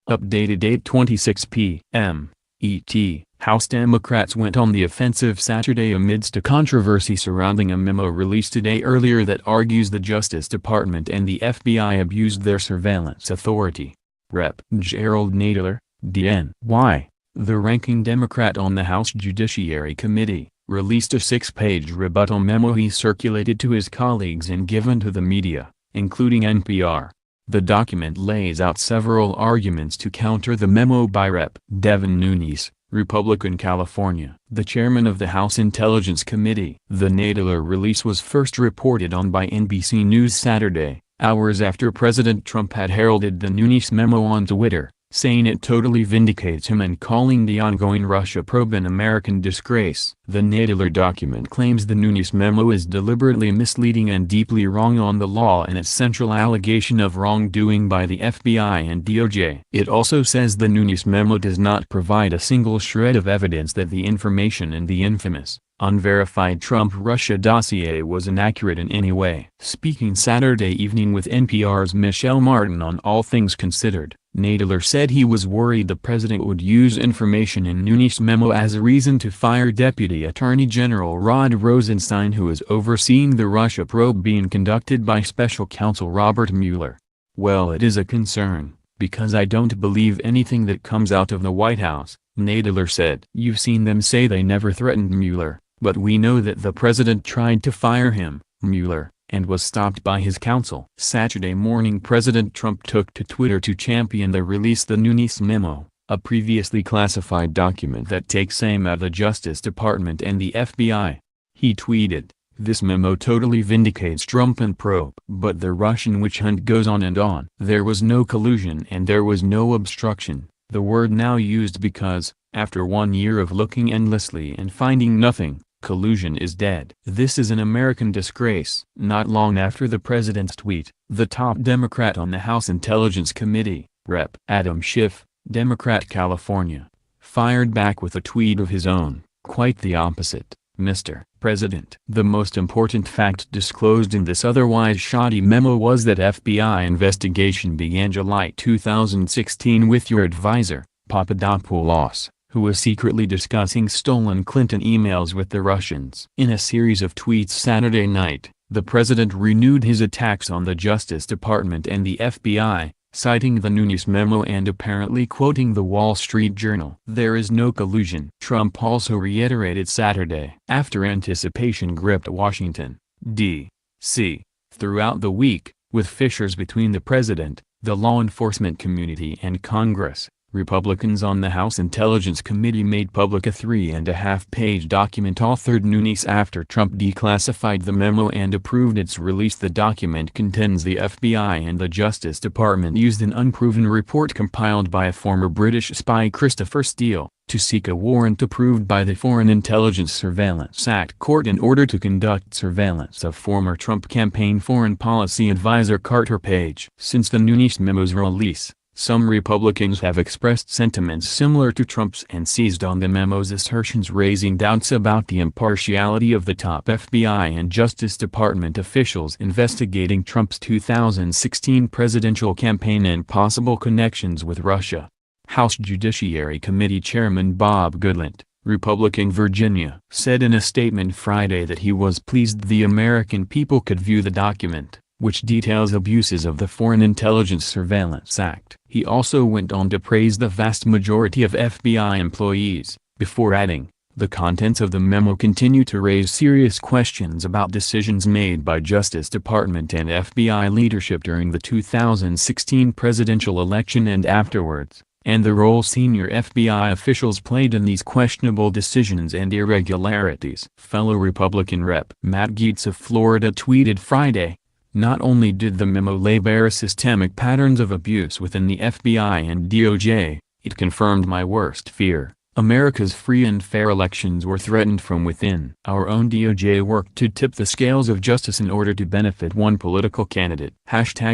Updated date 26 p.m. ET. House Democrats went on the offensive Saturday amidst a controversy surrounding a memo released today earlier that argues the Justice Department and the FBI abused their surveillance authority. Rep. Gerald Nadler, DNY, the ranking Democrat on the House Judiciary Committee, released a 6-page rebuttal memo he circulated to his colleagues and given to the media, including NPR. The document lays out several arguments to counter the memo by Rep. Devin Nunes, Republican California, the chairman of the House Intelligence Committee. The Nadler release was first reported on by NBC News Saturday, hours after President Trump had heralded the Nunes memo on Twitter, saying it totally vindicates him and calling the ongoing Russia probe an American disgrace. The Nadler document claims the Nunes memo is deliberately misleading and deeply wrong on the law and its central allegation of wrongdoing by the FBI and DOJ. It also says the Nunes memo does not provide a single shred of evidence that the information in the infamous, unverified Trump-Russia dossier was inaccurate in any way. Speaking Saturday evening with NPR's Michelle Martin on All Things Considered, Nadler said he was worried the president would use information in Nunes' memo as a reason to fire Deputy Attorney General Rod Rosenstein, who is overseeing the Russia probe being conducted by Special Counsel Robert Mueller. "Well, it is a concern, because I don't believe anything that comes out of the White House," Nadler said. "You've seen them say they never threatened Mueller, but we know that the president tried to fire him, Mueller, and was stopped by his counsel." Saturday morning President Trump took to Twitter to champion the release the Nunes memo, a previously classified document that takes aim at the Justice Department and the FBI. He tweeted, "This memo totally vindicates Trump and probe. But the Russian witch hunt goes on and on. There was no collusion and there was no obstruction, the word now used because, after 1 year of looking endlessly and finding nothing, collusion is dead. This is an American disgrace." Not long after the president's tweet, the top Democrat on the House Intelligence Committee, Rep. Adam Schiff, Democrat California, fired back with a tweet of his own, "Quite the opposite, Mr. President." The most important fact disclosed in this otherwise shoddy memo was that FBI investigation began July 2016 with your advisor, Papadopoulos, who was secretly discussing stolen Clinton emails with the Russians. In a series of tweets Saturday night, the president renewed his attacks on the Justice Department and the FBI, citing the Nunes memo and apparently quoting the Wall Street Journal. "There is no collusion," Trump also reiterated Saturday. After anticipation gripped Washington, D.C., throughout the week, with fissures between the president, the law enforcement community and Congress, Republicans on the House Intelligence Committee made public a 3.5-page document authored Nunes after Trump declassified the memo and approved its release. The document contends the FBI and the Justice Department used an unproven report compiled by a former British spy, Christopher Steele, to seek a warrant approved by the Foreign Intelligence Surveillance Act court in order to conduct surveillance of former Trump campaign foreign policy advisor Carter Page. Since the Nunes memo's release, some Republicans have expressed sentiments similar to Trump's and seized on the memo's assertions, raising doubts about the impartiality of the top FBI and Justice Department officials investigating Trump's 2016 presidential campaign and possible connections with Russia. House Judiciary Committee Chairman Bob Goodlatte, Republican Virginia, said in a statement Friday that he was pleased the American people could view the document, which details abuses of the Foreign Intelligence Surveillance Act. He also went on to praise the vast majority of FBI employees, before adding, "The contents of the memo continue to raise serious questions about decisions made by Justice Department and FBI leadership during the 2016 presidential election and afterwards, and the role senior FBI officials played in these questionable decisions and irregularities." Fellow Republican Rep. Matt Gaetz of Florida tweeted Friday, "Not only did the memo lay bare systemic patterns of abuse within the FBI and DOJ, it confirmed my worst fear. America's free and fair elections were threatened from within. Our own DOJ worked to tip the scales of justice in order to benefit one political candidate."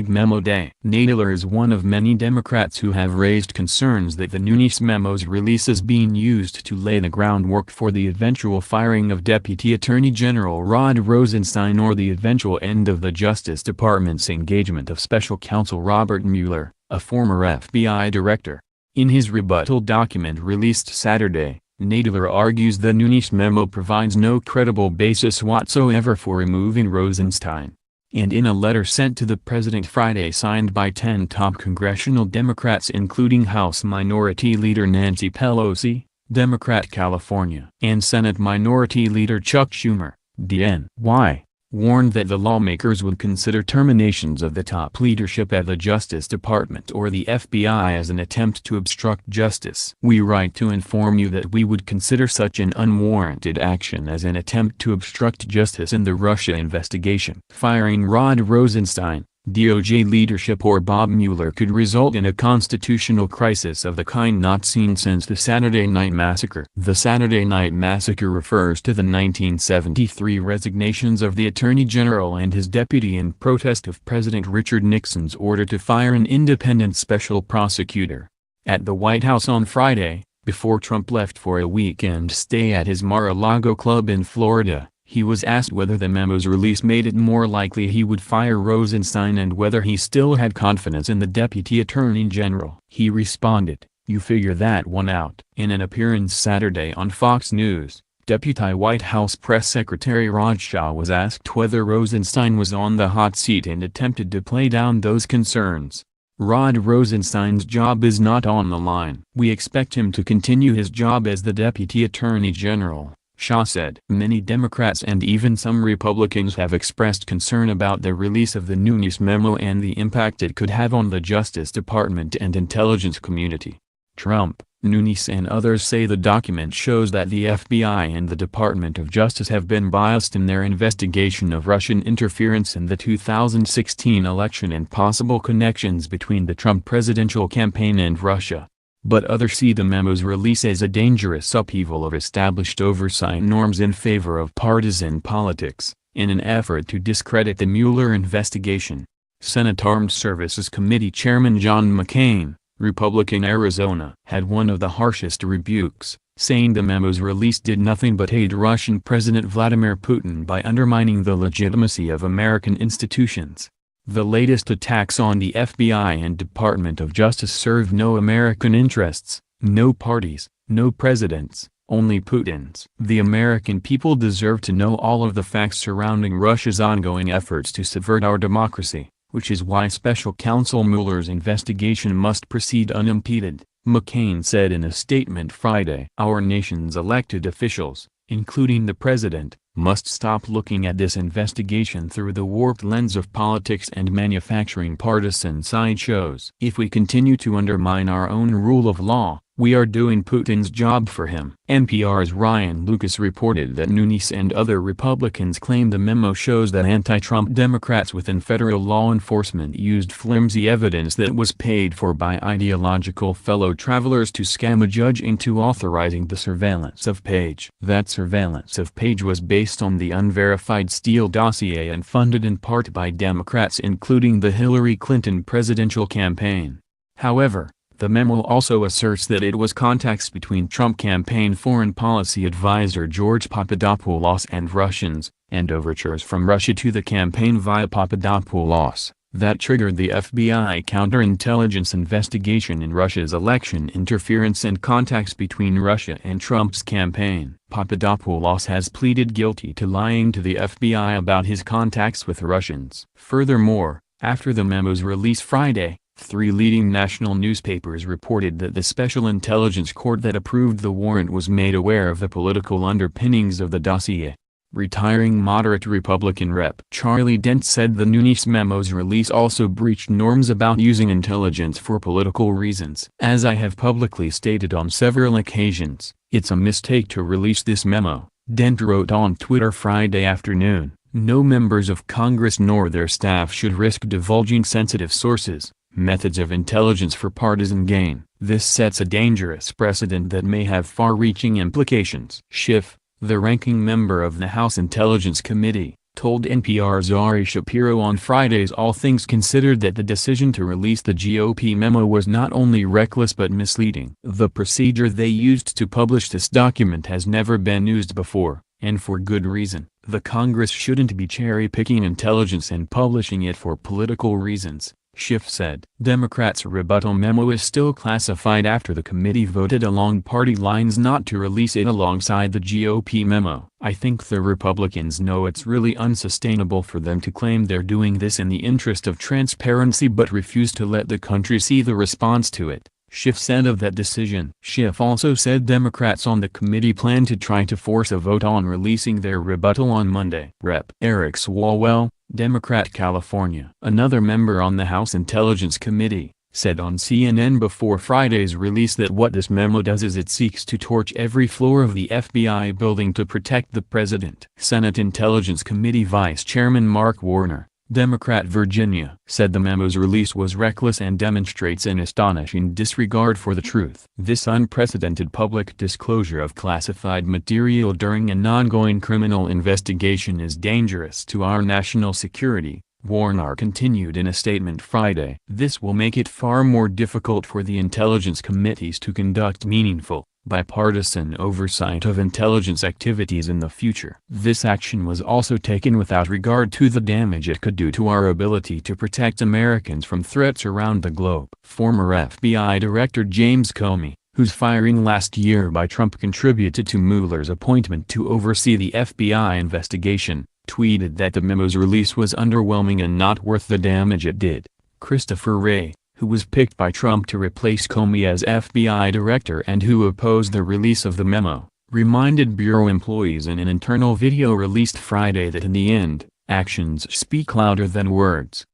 #Memo Day. Nadler is one of many Democrats who have raised concerns that the Nunes memo's release is being used to lay the groundwork for the eventual firing of Deputy Attorney General Rod Rosenstein or the eventual end of the Justice Department's engagement of Special Counsel Robert Mueller, a former FBI director. In his rebuttal document released Saturday, Nadler argues the Nunes memo provides no credible basis whatsoever for removing Rosenstein. And in a letter sent to the president Friday signed by 10 top congressional Democrats including House Minority Leader Nancy Pelosi, Democrat California, and Senate Minority Leader Chuck Schumer, DNY, warned that the lawmakers would consider terminations of the top leadership at the Justice Department or the FBI as an attempt to obstruct justice. We write to inform you that we would consider such an unwarranted action as an attempt to obstruct justice in the Russia investigation. Firing Rod Rosenstein, DOJ leadership or Bob Mueller could result in a constitutional crisis of the kind not seen since the Saturday Night Massacre. The Saturday Night Massacre refers to the 1973 resignations of the Attorney General and his deputy in protest of President Richard Nixon's order to fire an independent special prosecutor. At the White House on Friday, before Trump left for a weekend stay at his Mar-a-Lago club in Florida, he was asked whether the memo's release made it more likely he would fire Rosenstein and whether he still had confidence in the Deputy Attorney General. He responded, "You figure that one out." In an appearance Saturday on Fox News, Deputy White House Press Secretary Raj Shah was asked whether Rosenstein was on the hot seat and attempted to play down those concerns. Rod Rosenstein's job is not on the line. We expect him to continue his job as the Deputy Attorney General, Shah said. Many Democrats and even some Republicans have expressed concern about the release of the Nunes memo and the impact it could have on the Justice Department and intelligence community. Trump, Nunes and others say the document shows that the FBI and the Department of Justice have been biased in their investigation of Russian interference in the 2016 election and possible connections between the Trump presidential campaign and Russia. But others see the memo's release as a dangerous upheaval of established oversight norms in favor of partisan politics, in an effort to discredit the Mueller investigation. Senate Armed Services Committee Chairman John McCain, Republican Arizona, had one of the harshest rebukes, saying the memo's release did nothing but aid Russian President Vladimir Putin by undermining the legitimacy of American institutions. The latest attacks on the FBI and Department of Justice serve no American interests, no parties, no presidents, only Putin's. The American people deserve to know all of the facts surrounding Russia's ongoing efforts to subvert our democracy, which is why Special Counsel Mueller's investigation must proceed unimpeded, McCain said in a statement Friday. Our nation's elected officials, including the president, must stop looking at this investigation through the warped lens of politics and manufacturing partisan sideshows. If we continue to undermine our own rule of law, we are doing Putin's job for him. NPR's Ryan Lucas reported that Nunes and other Republicans claim the memo shows that anti-Trump Democrats within federal law enforcement used flimsy evidence that was paid for by ideological fellow travelers to scam a judge into authorizing the surveillance of Page. That surveillance of Page was based on the unverified Steele dossier and funded in part by Democrats including the Hillary Clinton presidential campaign. However, the memo also asserts that it was contacts between Trump campaign foreign policy advisor George Papadopoulos and Russians, and overtures from Russia to the campaign via Papadopoulos, that triggered the FBI counterintelligence investigation in Russia's election interference and contacts between Russia and Trump's campaign. Papadopoulos has pleaded guilty to lying to the FBI about his contacts with Russians. Furthermore, after the memo's release Friday, 3 leading national newspapers reported that the Special Intelligence Court that approved the warrant was made aware of the political underpinnings of the dossier. Retiring moderate Republican Rep. Charlie Dent said the Nunes memo's release also breached norms about using intelligence for political reasons. As I have publicly stated on several occasions, it's a mistake to release this memo, Dent wrote on Twitter Friday afternoon. No members of Congress nor their staff should risk divulging sensitive sources, methods of intelligence for partisan gain. This sets a dangerous precedent that may have far-reaching implications. Schiff, the ranking member of the House Intelligence Committee, told NPR's Ari Shapiro on Friday's All Things Considered that the decision to release the GOP memo was not only reckless but misleading. The procedure they used to publish this document has never been used before, and for good reason. The Congress shouldn't be cherry-picking intelligence and publishing it for political reasons, Schiff said. Democrats' rebuttal memo is still classified after the committee voted along party lines not to release it alongside the GOP memo. I think the Republicans know it's really unsustainable for them to claim they're doing this in the interest of transparency but refuse to let the country see the response to it, Schiff said of that decision. Schiff also said Democrats on the committee plan to try to force a vote on releasing their rebuttal on Monday. Rep. Eric Swalwell, Democrat California, another member on the House Intelligence Committee, said on CNN before Friday's release that what this memo does is it seeks to torch every floor of the FBI building to protect the president. Senate Intelligence Committee Vice Chairman Mark Warner, Democrat Virginia, said the memo's release was reckless and demonstrates an astonishing disregard for the truth. This unprecedented public disclosure of classified material during an ongoing criminal investigation is dangerous to our national security, Warner continued in a statement Friday. This will make it far more difficult for the intelligence committees to conduct meaningful, bipartisan oversight of intelligence activities in the future. This action was also taken without regard to the damage it could do to our ability to protect Americans from threats around the globe. Former FBI Director James Comey, whose firing last year by Trump contributed to Mueller's appointment to oversee the FBI investigation, tweeted that the memo's release was underwhelming and not worth the damage it did. Christopher Wray, who was picked by Trump to replace Comey as FBI director and who opposed the release of the memo, reminded Bureau employees in an internal video released Friday that in the end, actions speak louder than words.